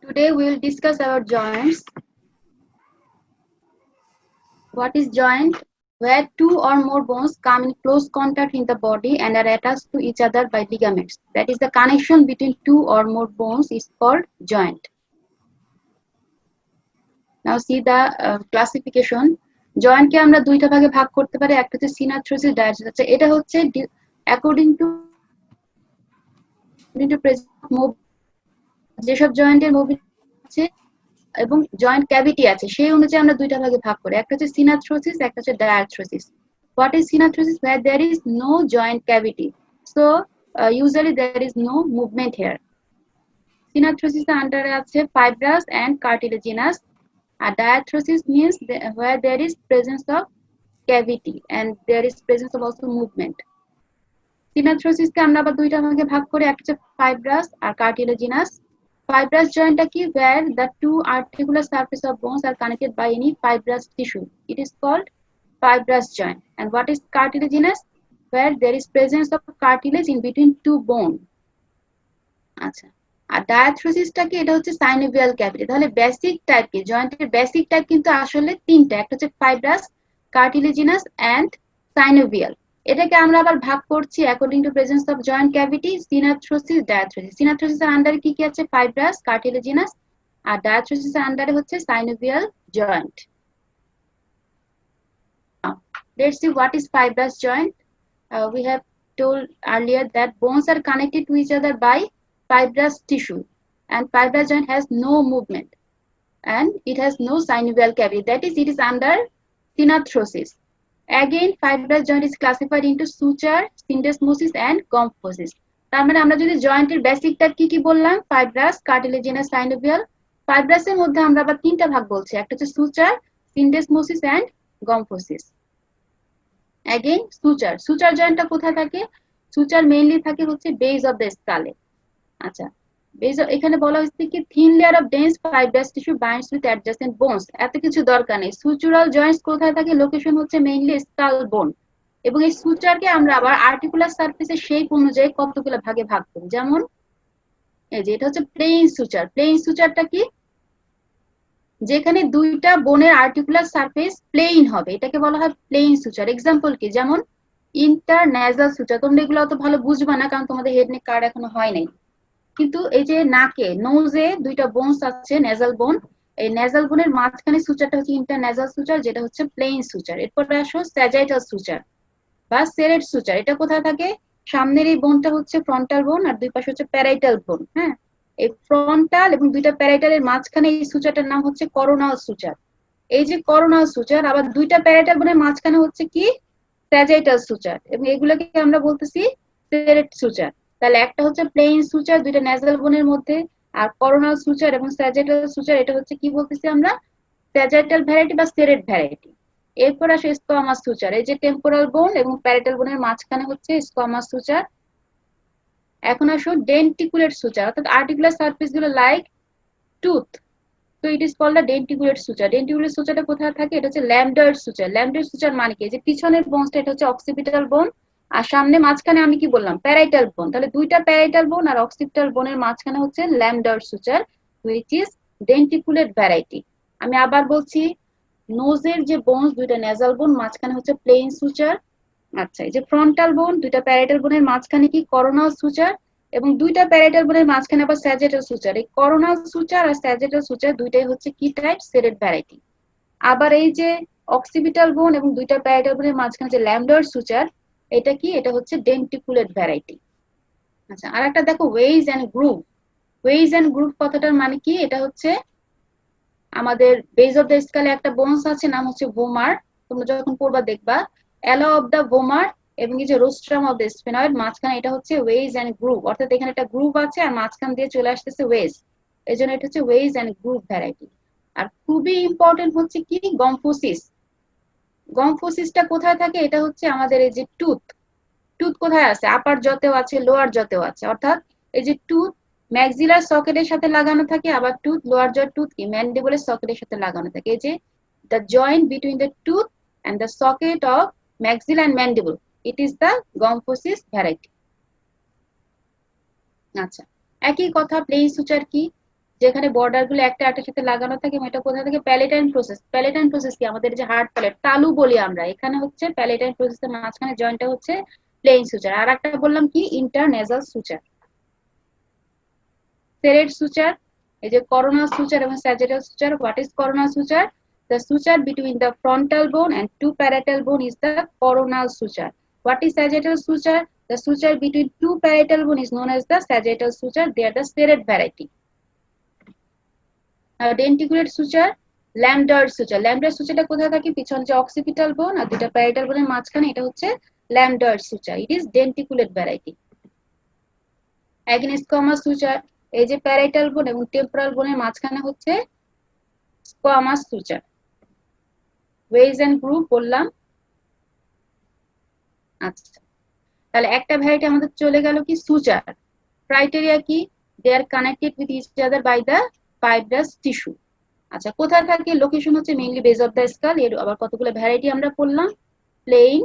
Today we will discuss about joints. What is joint? Where two or more bones come in close contact in the body and are attached to each other by ligaments. That is, the connection between two or more bones is called joint. Now see the classification. Joint কে আমরা দুইটা ভাগে ভাগ করতে পারি, একটা হচ্ছে সিনাথ্রোসিস, ডায়াথ্রোসিস। এটা হচ্ছে অ্যাকর্ডিং টু যেসব জয়েন্টের মোবিলিটি আছে এবং জয়েন্ট ক্যাভিটি আছে সেই অনুযায়ী আমরা দুইটা ভাগে ভাগ করি, একটা হচ্ছে সিনাথ্রোসিস, একটা হচ্ছে ডায়াথ্রোসিস। What is synathrosis? Where there is no joint cavity, so usually there is no movement here. Synathrosis এর আন্ডারে আছে fibrous and cartilaginous, R diarthrosis means where there is presence of cavity and there is presence of also movement. Synathrosis কে আমরা আবার দুইটা ভাগে ভাগ করি, একটা হচ্ছে fibrous আর cartilaginous. Fibrous joint কি? Where the two articular surface of bones are connected by any fibrous tissue. It is called fibrous joint. And what is cartilaginous? Where there is presence of cartilage in between two bone. আচ্ছা, আর ডায়াথ্রোসিসটা কি? এটা হচ্ছে synovial cavity. তাহলে basic type কি? জয়েন্টের basic type কিন্তু আসলে তিনটা, একটা হচ্ছে ফাইব্রাস, কার্টিলেজিনাস এন্ড সাইনোভিয়াল। এটাকে আমরা আবার ভাগ করছি according to presence of joint cavity, synarthrosis, diarthrosis. সিনাথ্রোসিসের আন্ডারে কি কি আছে? ফাইব্রাস, কার্টিলেজিনাস, আর ডায়াথ্রোসিসের আন্ডারে হচ্ছে synovial joint. Let's see what is fibrous joint. We have told earlier that bones are connected to each other by fibrous tissue, and fibrous joint has no movement and it has no synovial cavity. That is, it is under synathrosis. Again, fibrous joint is classified into suture, syndesmosis and gomphosis. তার মানে আমরা যদি জয়েন্টের বেসিকটা কি কি বললাম, fibrous, cartilaginous, synovial. ফাইব্রাসের মধ্যে আমরা আবার তিনটা ভাগ বলছি, একটা হচ্ছে suture, syndesmosis and gomphosis. Again, suture. Suture জয়েন্টটা কোথায় থাকে? সুচার মেইনলি থাকে হচ্ছে বেস অফ দ্য স্কালে। আচ্ছা, বেস এখানে বলা হচ্ছে কি thin layer of dense fibrous tissue binds with adjacent bones. এত কিছু দরকার নেই। সুচুরাল জয়েন্টস কোথায় থাকে? লোকেশন হচ্ছে মেইনলি স্কাল বোন। এবং এই সুচারকে আমরা আবার আর্টিকুলার সারফেসের শেপ অনুযায়ী কতগুলো ভাগে ভাগ করি। যেমন এই যে এটা হচ্ছে প্লেইন সুচার। প্লেইন সুচারটা কি? যেখানে দুইটা বোনের আর্টিকুলার সারফেস প্লেইন হবে, এটাকে বলা হয় প্লেইন সুচার। এক্সাম্পল কি? যেমন ইন্টারন্যাজাল সুচার। তোমরা এগুলো অত ভালো বুঝবা না, কারণ তোমাদের হেড নেক কার্ড এখনো হয় নাই। কিন্তু এই যে নাকে, নোজে দুইটা বোনস আছে, নেজাল বোন। এই নেজাল বোনের মাঝখানে সুচারটা হচ্ছে ইন্টারন্যাজাল সুচার, যেটা হচ্ছে প্লেইন সুচার। এরপরে আসো স্যাজাইটাল সুচার বা সেরেট সুচার। এটা কোথায় থাকে? সামনের এই বোনটা হচ্ছে ফ্রন্টাল বোন আর দুই পাশে হচ্ছে প্যারাইটাল বোন। হ্যাঁ, এই ফ্রন্টাল এবং দুইটা প্যারাইটালের মাঝখানে এই সুচারটার নাম হচ্ছে করোনাল সুচার। এই যে করোনাল সুচার, আবার দুইটা প্যারাইটাল বোনের মাঝখানে হচ্ছে কি? স্যাজাইটাল সুচার, এবং এগুলোকে আমরা বলতেছি সেরেট সুচার। তাহলে একটা হচ্ছে প্লেইন সুচার দুইটা নেজাল বোনের মধ্যে, আর করোনাল সুচার এবং স্যাজাইটাল সুচার এটা হচ্ছে কি বলতেছি আমরা? স্যাজাইটাল ভ্যারাইটি বা সেরেট ভ্যারাইটি। এরপর আসে স্কোয়ামাস সুচার। এই যে টেম্পোরাল বোন এবং প্যারাইটাল বোনের মাঝখানে হচ্ছে স্কোয়ামাস সুচার। এখন আসো ডেন্টিকুলেট সুচার, অর্থাৎ আর্টিকুলার সারফেস গুলো লাইক টুথ। তো it is called the denticulate suture. Denticulate সুচারটা কোথায় থাকে? এটা হচ্ছে ল্যামডয়েড সুচার। ল্যামডয়েড সুচার মানে কি? যে পিছনের বোনটা এটা হচ্ছে অক্সিপিটাল বোন, আর সামনে মাঝখানে আমি কি বললাম? প্যারাইটাল বোন। তাহলে দুইটা প্যারাইটাল বোন আর অক্সিপিটাল বোনের মাঝখানে হচ্ছে ল্যামডয়েড সুচার, হুইচ ইজ ডেন্টিকুলেট ভ্যারাইটি। আমি আবার বলছি, নোজের যে বোনস দুইটা নেজাল বোন, মাঝখানে হচ্ছে প্লেইন সুচার। আচ্ছা, এই যে ফ্রন্টাল বোন দুইটা প্যারাইটাল বোনের মাঝখানে কি? করোনাল সুচার, এবং দুইটা প্যারাইটাল বোনের মাঝখানে আবার স্যাজিটাল সুচার। এই করোনাল সুচার আর স্যাজিটাল সুচার দুইটাই হচ্ছে কি টাইপ? সেরেট ভ্যারাইটি। আবার এই যে অক্সিপিটাল বোন এবং দুইটা প্যারাইটাল বোনের মাঝখানে যে ল্যামডয়েড সুচার, এটা কি? এটা হচ্ছে ডেন্টিকুলেট ভ্যারাইটি। আচ্ছা, আর একটা দেখো wedge and groove. Wedge and groove কথাটার মানে কি? এটা হচ্ছে আমাদের বেজ অফ দ্য স্কালে একটা বোনস আছে, নাম হচ্ছে ভোমার। তোমরা যখন পড়বা দেখবা অ্যালো অফ দ্য ভোমার এবং এই যে রোস্ট্রাম অফ দ্য স্ফেনয়েড, মাঝখানে এটা হচ্ছে ওয়েজ এন্ড গ্রুভ। অর্থাৎ এখানে একটা গ্রুভ আছে আর মাঝখান দিয়ে চলে আসতেছে ওয়েজ, এই জন্য এটা হচ্ছে ওয়েজ এন্ড গ্রুভ ভ্যারাইটি। আর খুবই ইম্পর্টেন্ট হচ্ছে কি? গম্ফোসিস। গম্ফোসিসটা কোথায় থাকে? এটা হচ্ছে আমাদের এই যে টুথ। টুথ কোথায় আছে? আপার জতেও আছে, লোয়ার জতেও আছে। অর্থাৎ এই যে টুথ ম্যাক্সিলার সকেটের সাথে লাগানো থাকে, আবার টুথ লোয়ার জ টুথ কি ম্যান্ডিবলের সকেটের সাথে লাগানো থাকে। এই যে the joint between the tooth and the socket of maxilla and mandible, it is the gomphosis variety. আচ্ছা, একই কথা প্লেইন সুচার কি? যেখানে বর্ডার গুলো একটা একটার সাথে লাগানো থাকে, এটা কোথায় থাকে? Palatine process. প্যালেটাইন প্রসেস কি? আমাদের যে হার্ড প্যালেট, তালু বলি আমরা, এখানে হচ্ছে প্যালেটাইন প্রসেসের মাঝখানে জয়েন্টটা হচ্ছে প্লেইন সুচার। আর একটা বললাম কি? ইন্টারনেজাল সুচার। সেরেট সুচার, এই যে করোনাল সুচার এবং sagittal suture. What is coronal suture? The suture between the frontal bone and two parietal bone is the coronal suture. What is sagittal suture? The suture between two parietal bone is known as the sagittal suture. They are the serrate variety. Denticulate suture, lambdoid suture. Lambdoid sutureটা কোথায় থাকে? পিছন যে occipital bone আর দুটো parietal bone এর মাঝখানে, এটা হচ্ছে lambdoid suture. It is denticulate variety. Agonist suture, এই যে parietal bone এবং temporal bone এর মাঝখানে হচ্ছে squamous suture. Wedge and groove বললাম। আচ্ছা, তাহলে একটা ভ্যারাইটি আমাদের চলে গেল কি? সুচার। ক্রাইটেরিয়া কি? They are connected with each other by the fibrous tissue. আচ্ছা, কোথায় থাকে? লোকেশন হচ্ছে mainly base of the skull. এর আবার কতগুলো ভ্যারাইটি আমরা পড়লাম। প্লেইন,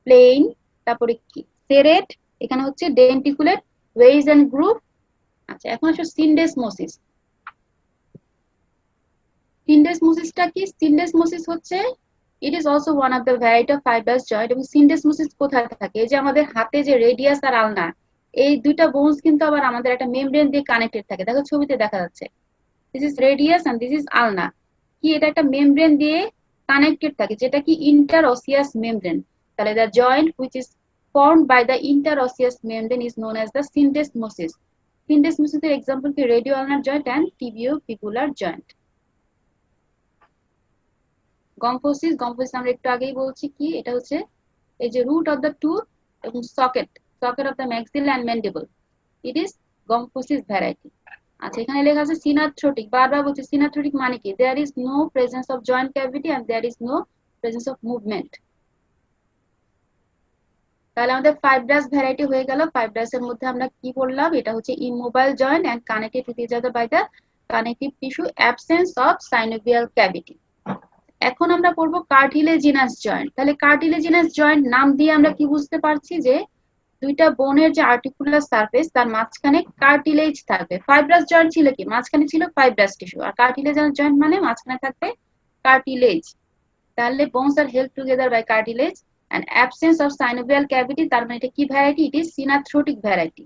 প্লেইন, তারপরে কি? সেরেট, এখানে হচ্ছে ডেন্টিকুলেট, ওয়েজ এন্ড গ্রুপ। আচ্ছা, এখন আসলে সিনডেসমোসিস। সিনডেসমোসিসটা কি? সিনডেসমোসিস হচ্ছে it is also one of the variety of fibrous joint। এবং সিনডেসমোসিস কোথায় থাকে? এই যে আমাদের হাতে যে রেডিয়াস আর আলনা, এই দুইটা বোনস কিন্তু আবার আমাদের একটা মেমব্রেন দিয়ে কানেক্টেড থাকে। দেখো ছবিতে দেখা যাচ্ছে, this is radius and this is ulna. কি? এটা একটা মেমব্রেন দিয়ে কানেক্টেড থাকে, যেটা কি? ইন্টারঅসিয়াস মেমব্রেন। তাহলে the joint which is formed by the interosseous membrane is known as the syndesmosis। syndesmosis এর এক্সাম্পল কি? Radio ulnar joint and tibiofibular joint. Gomphosis, gomphosis আমরা একটু আগেই বলছি কি? এটা হচ্ছে এই যে রুট অফ দ্য টুথ এবং socket, socket of the maxilla and mandible. It is gomphosis variety. আচ্ছা, এখানে লেখা আছে সিনাথ্রোটিক। বারবার বলছি সিনাথ্রোটিক মানে কি? There is no presence of joint cavity and there is no presence of movement. তাহলে আমাদের ফাইব্রাস ভ্যারাইটি হয়ে গেল। ফাইব্রাসের মধ্যে আমরা কি বললাম? এটা হচ্ছে immobile joint and connected with each other by the connective tissue, absence of synovial cavity. এখন আমরা পড়বো কার্টিলেজিনাস জয়েন্ট। তাহলে কার্টিলেজিনাস জয়েন্ট নাম দিয়ে আমরা কি বুঝতে পারছি? যে দুইটা বোনের যে আর্টিকুলার সারফেস, তার মাঝখানে কার্টিলেজ থাকবে। ফাইব্রাস জয়েন্ট ছিল কি? মাঝখানে ছিল ফাইব্রাস টিস্যু। আর কার্টিলেজিনাস জয়েন্ট মানে মাঝখানে থাকবে কার্টিলেজ। তাহলে bones are held together by cartilage and absence of synovial cavity. তার মানে এটা কি variety? It is synarthrotic variety.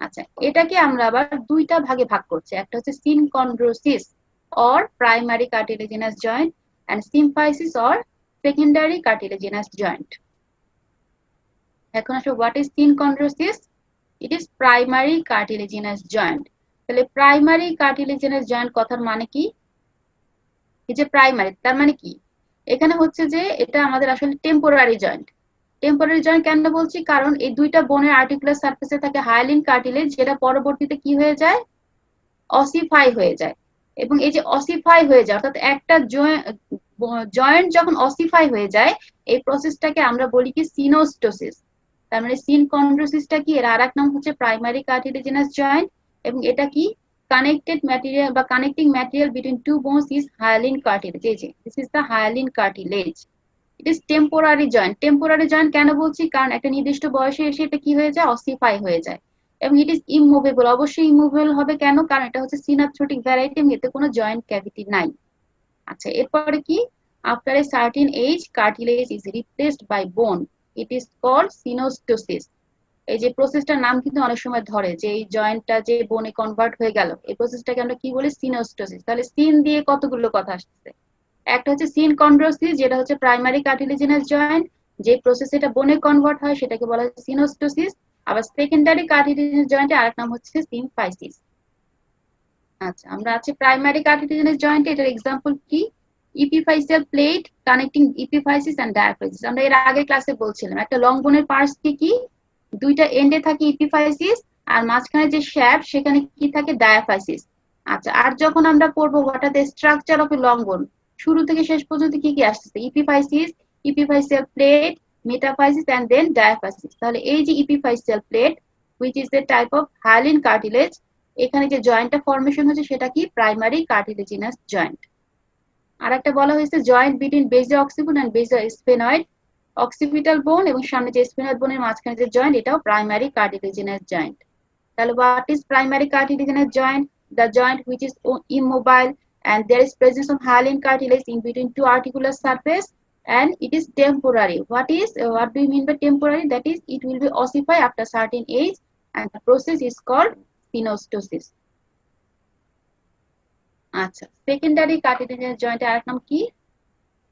আচ্ছা, এটাকে আমরা আবার দুইটা ভাগে ভাগ করছি। একটা হচ্ছে synchondrosis or primary cartilaginous joint and symphysis or secondary cartilaginous joint. এখন আসলে what is synchondrosis? It is primary cartilaginous joint. তাহলে প্রাইমারি কার্টিলেজিনাস জয়েন্ট কথার মানে কি? এই যে প্রাইমারি, তার মানে কি? এখানে হচ্ছে যে এটা আমাদের আসলে টেম্পোরারি জয়েন্ট। টেম্পোরারি জয়েন্ট কেন বলছি? কারণ এই দুইটা বোনের আর্টিকুলার সারফেসে থাকে হায়ালিন কার্টিলেজ, যেটা পরবর্তীতে কি হয়ে যায়? অসিফাই হয়ে যায়। এবং এই যে অসিফাই হয়ে যায়, অর্থাৎ একটা জয়েন্ট যখন অসিফাই হয়ে যায়, এই প্রসেসটাকে আমরা বলি কি? সিনোস্টোসিস। তার মানে সিনকন্ড্রোসিসটা কি? এর আরেক নাম হচ্ছে প্রাইমারি কার্টিলেজিনাস জয়েন্ট। এবং এটা কি? কানেক্টেড ম্যাটেরিয়াল বা connecting material between two bones is hyaline cartilage. এই যে this is the hyaline cartilage. It is temporary joint. Temporary joint কেন বলছি? কারণ একটা নির্দিষ্ট বয়সে এসে এটা কি হয়ে যায়? অসিফাই হয়ে যায়। এবং ইট ইজ ইমুভেবল। অবশ্যই ইমুভেবল হবে কেন? কারণ এটা হচ্ছে সিনাথ্রোটিক ভ্যারাইটি এবং এতে কোনো জয়েন্ট ক্যাভিটি নাই। আচ্ছা, এরপরে কি? After a certain age cartilage is replaced by bone, it is called সিনোস্টোসিস। এই যে প্রসেসটার নাম কিন্তু অনেক সময় ধরে যে এই জয়েন্টটা যে বোনে কনভার্ট হয়ে গেল, এই প্রসেসটাকে আমরা কি বলি? সিনোস্টোসিস। তাহলে সিন দিয়ে কতগুলো কথা আসছে। একটা হচ্ছে সিনকন্ড্রোসিস, যেটা হচ্ছে প্রাইমারি কার্টিলেজিনাস জয়েন্ট। যে প্রসেস এটা বোনে কনভার্ট হয় সেটাকে বলা হয় সিনোস্টোসিস। আবার সেকেন্ডারি কার্টিলেজিনাস জয়েন্টের আরেক নাম হচ্ছে সিমফাইসিস। আচ্ছা, আমরা আছে প্রাইমারি কার্টিলেজিনাস জয়েন্ট। এটার এক্সাম্পল কি? ইপিফাইসিয়াল প্লেট কানেক্টিং ইপিফাইসিস এন্ড ডায়াফাইসিস। আমরা এর আগে ক্লাসে বলছিলাম একটা লং বোনের পার্টস কি? দুইটা এন্ডে থাকে ইপিফাইসিস আর মাঝখানে যে শ্যাফট সেখানে কি থাকে? ডায়াফাইসিস। আচ্ছা, আর যখন আমরা পড়বো what are the structure of a long bone, শুরু থেকে শেষ পর্যন্ত কি কি আসছে? Epiphysis, epiphyseal plate, metaphysis and then diaphysis. তাহলে এই যে epiphyseal plate which is the type of hyaline cartilage, এখানে যে জয়েন্টটা ফর্মেশন হচ্ছে সেটা কি? Primary cartilaginous joint. আর একটা বলা হয়েছে joint between basioccipital and basisphenoid. Occipital bone এবং সামনে যে স্ফেনয়েড বোনের মাঝখানে যে জয়েন্ট, এটাও প্রাইমারি কার্টিলেজিনাস জয়েন্ট। তাহলে what is primary cartilaginous joint? the joint which is immobile, and there is presence of hyaline cartilage in between two articular surface, and it is temporary. What do you mean by temporary? That is, it will be ossify after certain age, and the process is called synostosis. আচ্ছা, secondary cartilaginous জয়েন্টের আরেক নাম কি?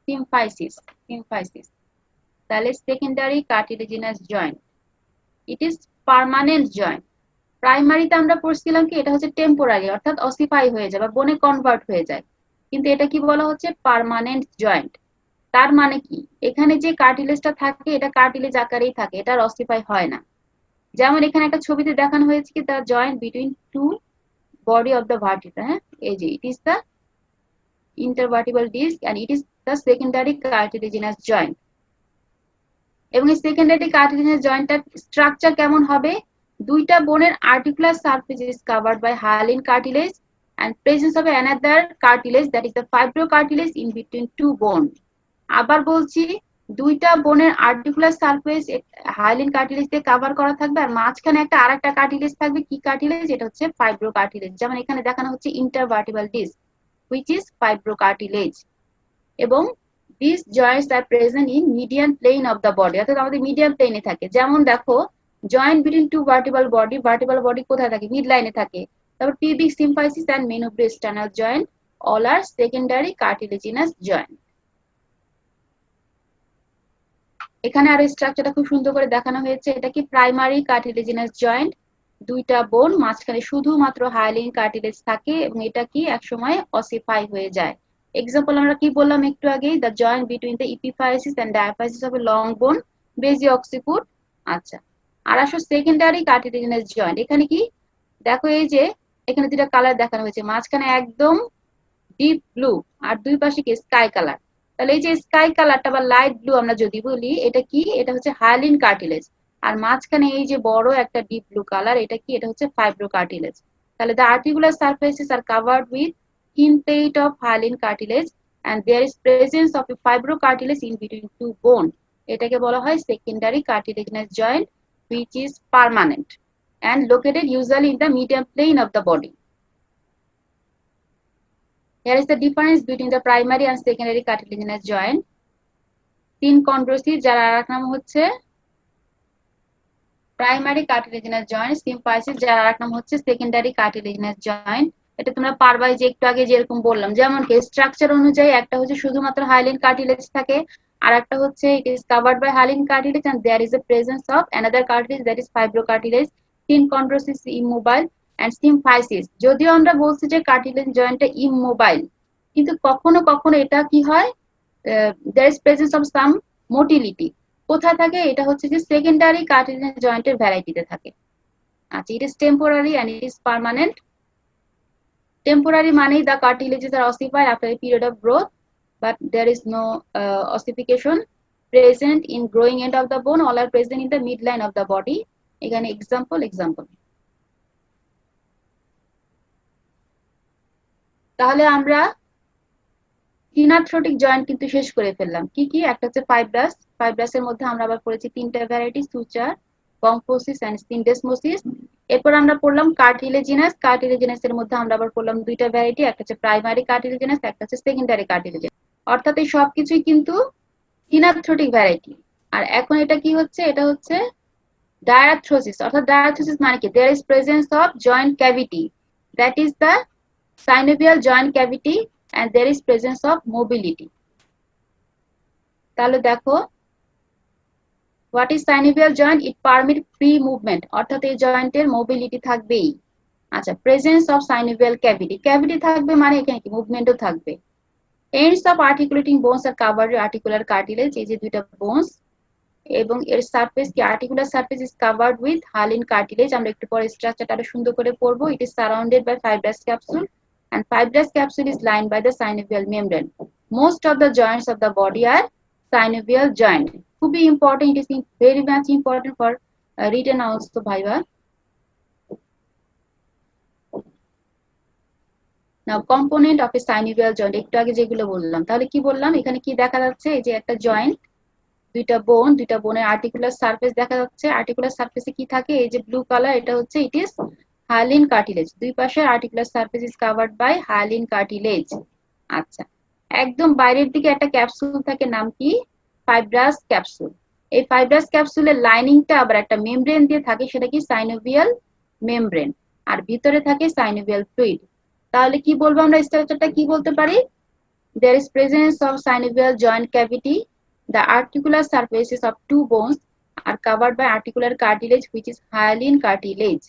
Symphysis. Symphysis. তাহলে secondary cartilaginous joint, it is permanent joint. প্রাইমারিতে আমরা পড়ছিলাম কি এটা হচ্ছে টেম্পোরারি, অর্থাৎ অসিফাই হয়ে যায় বা বোনে কনভার্ট হয়ে যায়, কিন্তু এটা কি বলা হচ্ছে? Permanent joint. তার মানে কি, এখানে যে কার্টিলেজটা থাকে এটা কার্টিলেজ আকারেই থাকে, এটা অসিফাই হয় না। যেমন এখানে একটা ছবিতে দেখানো হয়েছে কি, the joint between two body of the vertebra, হ্যাঁ, এই যে it is the intervertebral disc and it is the secondary cartilaginous joint. এবং এই সেকেন্ডারি কার্টিলেজিনাস জয়েন্টটার স্ট্রাকচার কেমন হবে? দুইটা বোনের articular surface is covered by hyaline cartilage and presence of another cartilage, that is the fibrocartilage in between two bones. আবার বলছি, দুইটা বোনের আর্টিকুলার সারফেস হায়ালিন কার্টিলেজ দিয়ে কভার করা থাকবে, আর মাঝখানে একটা আরেকটা কার্টিলেজ থাকবে। কি কার্টিলেজ? এটা হচ্ছে ফাইব্রোকার্টিলেজ। যেমন এখানে দেখানো হচ্ছে intervertebral disk which is fibrocartilage, এবং these joints are present in median plane of the body, অর্থাৎ আমাদের মিডিয়াম প্লেনে থাকে। যেমন দেখো, joint between two vertebral body কোথায় থাকে? মিড লাইনে থাকে। তারপর pubic symphysis and menobroesternal joint all are secondary cartilaginous joint। এখানে আরো স্ট্রাকচারটা খুব সুন্দর করে দেখানো হয়েছে। এটা কি? প্রাইমারি কার্টিলেজিনাস জয়েন্ট, দুইটা বোন, মাঝখানে শুধুমাত্র হায়ালিন কার্টিলেজ থাকে, এবং এটা কি একসময় অসিফাই হয়ে যায়। এক্সাম্পল আমরা কি বললাম একটু আগেই? The joint between the epiphysis and diaphysis of a long bone basiocciput. আচ্ছা, আর আসো সেকেন্ডারি কার্টিলেজিনাস জয়েন্ট। এখানে কি দেখো, এই যে এখানে দুটা কালার দেখানো হয়েছে, মাঝখানে একদম ডিপ ব্লু আর দুই পাশে কি স্কাই কালার। তাহলে এই যে স্কাই কালারটা বা লাইট ব্লু আমরা যদি বলি, এটা কি? এটা হচ্ছে হায়ালিন কার্টিলেজ। আর মাঝখানে এই যে বড় একটা ডিপ ব্লু কালার, এটা কি? এটা হচ্ছে ফাইব্রোকার্টিলেজ। তাহলে the articular surfaces are covered with thin plate of hyaline cartilage and there is presence of a fibrocartilage in between two bone. এটাকে বলা হয় secondary cartilaginous joint which is permanent and located usually in the median plane of the body. Here is the difference between the primary and secondary cartilaginous joint. synchondrosis, যার আরেক নাম হচ্ছে primary cartilaginous joint, symphysis, যার আরেক নাম হচ্ছে secondary cartilaginous joint. এটা তোমরা পারবাই, যে একটু আগে যেরকম বললাম, যেমন কি স্ট্রাকচার অনুযায়ী একটা হচ্ছে শুধুমাত্র হায়ালিন কার্টিলেজ থাকে, আর একটা হচ্ছে it is covered by hyaline cartilage and there is a presence of another cartilage, that is fibrocartilage. Synchondrosis immobile and symphysis, যদিও আমরা বলছি যে কার্টিলেজ জয়েন্টটা ইমোবাইল, কিন্তু কখনো কখনো এটা কি হয়, there is presence of some motility. কোথায় থাকে? এটা হচ্ছে যে সেকেন্ডারি কার্টিলেজিনাস জয়েন্টের ভ্যারাইটিতে থাকে। আচ্ছা, it is temporary and it is permanent. Temporary মানেই the cartilages are ossified after a period of growth, but there is no ossification present in growing end of the bone, all are present in the midline of the body. এখানে example। তাহলে আমরা সিনাথ্রোটিক joint কিন্তু শেষ করে ফেললাম। কি কি? একটা হচ্ছে ফাইব্রাস। ফাইব্রাসের মধ্যে আমরা আবার পড়েছি তিনটা ভ্যারাইটি, সুচার, কম্পোসিস এন্ড সিনডেসমোসিস। এরপর আমরা পড়লাম কার্টিলেজিনাস। কার্টিলেজিনাস এর মধ্যে আমরা আবার পড়লাম দুইটা ভ্যারাইটি, একটা হচ্ছে প্রাইমারি কার্টিলেজিনাস, একটা হচ্ছে সেকেন্ডারি কার্টিলেজিনাস। অর্থাৎ এই সবকিছুই কিন্তু সিনাথ্রোটিক ভ্যারাইটি। আর এখন এটা কি হচ্ছে? এটা হচ্ছে ডায়াথ্রোসিস। অর্থাৎ ডায়াথ্রোসিস মানে কি? There is presence of joint cavity, that is the synovial joint cavity and there is presence of mobility. তাহলে দেখো, what is synovial joint? It permit free movement, অর্থাৎ এই জয়েন্টের মোবিলিটি থাকবেই। আচ্ছা, presence of synovial cavity, cavity থাকবে মানে এখানে কি মুভমেন্টও থাকবে। ends of articulating bones are covered with articular cartilage, এই যে দুইটা বোনস, এবং এর সারফেস কি? Articular surface is covered with hyaline cartilage. আমরা একটু পরে স্ট্রাকচারটা আরো সুন্দর করে পড়বো। It is surrounded by fibrous capsule and fibrous capsule is lined by the synovial membrane. Most of the joints of the body are synovial joint. খুবই important, it is very much important for written also viva. Now component of A synovial joint, একটু আগে যেগুলো বললাম, তাহলে কি বললাম? এখানে কি দেখা যাচ্ছে? এই যে একটা জয়েন্ট, দুইটা বোনের আর্টিকুলার সারফেস দেখা যাচ্ছে। আর্টিকুলার সারফেসে কি থাকে? এই যে ব্লু কালার, এটা হচ্ছে ইট ইজ হায়ালিন কার্টিলেজ, দুই পাশে articular surface is covered by hyaline cartilage. আচ্ছা, একদম বাইরের দিকে একটা ক্যাপসুল থাকে, নাম কি? Fibrous capsule. এই ফাইব্রাস ক্যাপসুলের লাইনিংটা আবার একটা মেমব্রেন দিয়ে থাকে, সেটা কি? Synovial membrane. আর ভিতরে থাকে সাইনোভিয়াল ফ্লুইড। তাহলে কি বলবো আমরা? স্ট্রাকচারটা কি বলতে পারি? There is presence of synovial joint cavity. The articular surfaces of two bones are covered by articular cartilage, which is hyaline cartilage.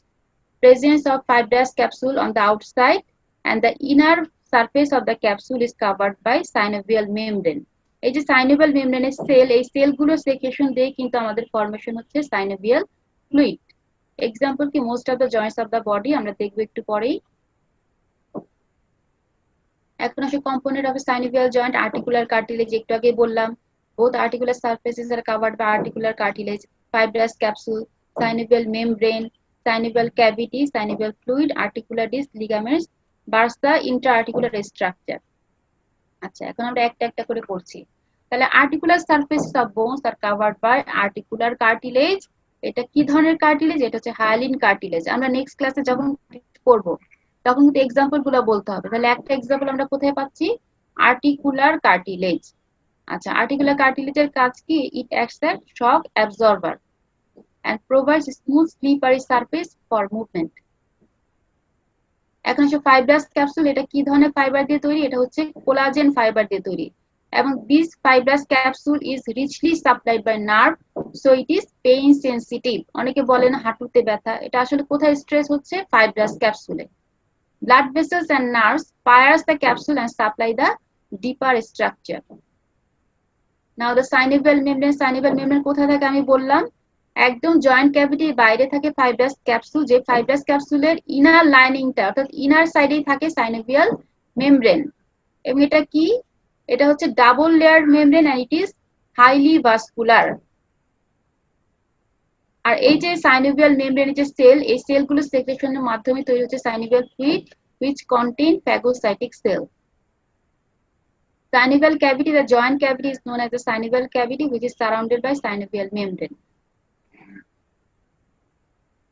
Presence of fibrous capsule on the outside, and the inner surface of the capsule is covered by synovial membrane. এই যে synovial মেমব্রেনের sell, এই সেলগুলো secretion দিয়ে কিন্তু আমাদের formation হচ্ছে synovial fluid. Example কি? Most of the Joints of the body, আমরা দেখবো একটু পরেই। এখন আসে component of synovial joint. Articular cartilage একটু আগে বললাম, both articular surfaces are covered by articular cartilage, fibrous capsule, synovial membrane, synovial cavity, synovial fluid, articular disc, ligaments, bursa, intra-articular structure. আচ্ছা, এখন আমরা একটা একটা করে পড়ছি। তাহলে articular surfaces of bones are covered by articular cartilage. এটা কি ধরনের কার্টিলেজ? এটা হচ্ছে হায়ালিন কার্টিলেজ। আমরা নেক্সট ক্লাসে যখন করব তখন কিন্তু এক্সাম্পল গুলো বলতে হবে। তাহলে একটা এক্সাম্পল আমরা কোথায় পাচ্ছি? Articular cartilage. আচ্ছা, আর্টিকুলার কার্টিলেজের কাজ কি? ইট acts as shock absorber and provides smooth slippery surface for movement. এখন হচ্ছে ফাইব্রাস ক্যাপসুল। এটা কি ধরনের ফাইবার দিয়ে তৈরি? এটা হচ্ছে কোলাজেন ফাইবার দিয়ে তৈরি। এবং this fibrous capsule is richly supplied by nerve, so it is pain sensitive. অনেকে বলেন হাঁটুতে ব্যথা, এটা আসলে কোথায় স্ট্রেস হচ্ছে? ফাইব্রাস ক্যাপসুলে। Blood vessels and nerves pierce the capsule and supply the deeper structure. Now the synovial membrane. Synovial membrane কোথায় থাকে আমি বললাম? একদম জয়েন্ট ক্যাভিটির বাইরে থাকে ফাইব্রাস ক্যাপসুল, যে ফাইব্রাস ক্যাপসুলের ইনার লাইনিংটা অর্থাৎ ইনার সাইডেই থাকে সাইনোভিয়াল মেমব্রেন। এবং এটা কি? এটা হচ্ছে double layer membrane and it is highly vascular. আর এই যে সাইনোভিয়াল মেমব্রেনের যে সেল, এই সেলগুলো সেক্রেশনের মাধ্যমে তৈরি হচ্ছে synovial fluid which contain phagocytic cell. Synovial cavity, the joint cavity is known as the synovial cavity, which is surrounded by synovial membrane.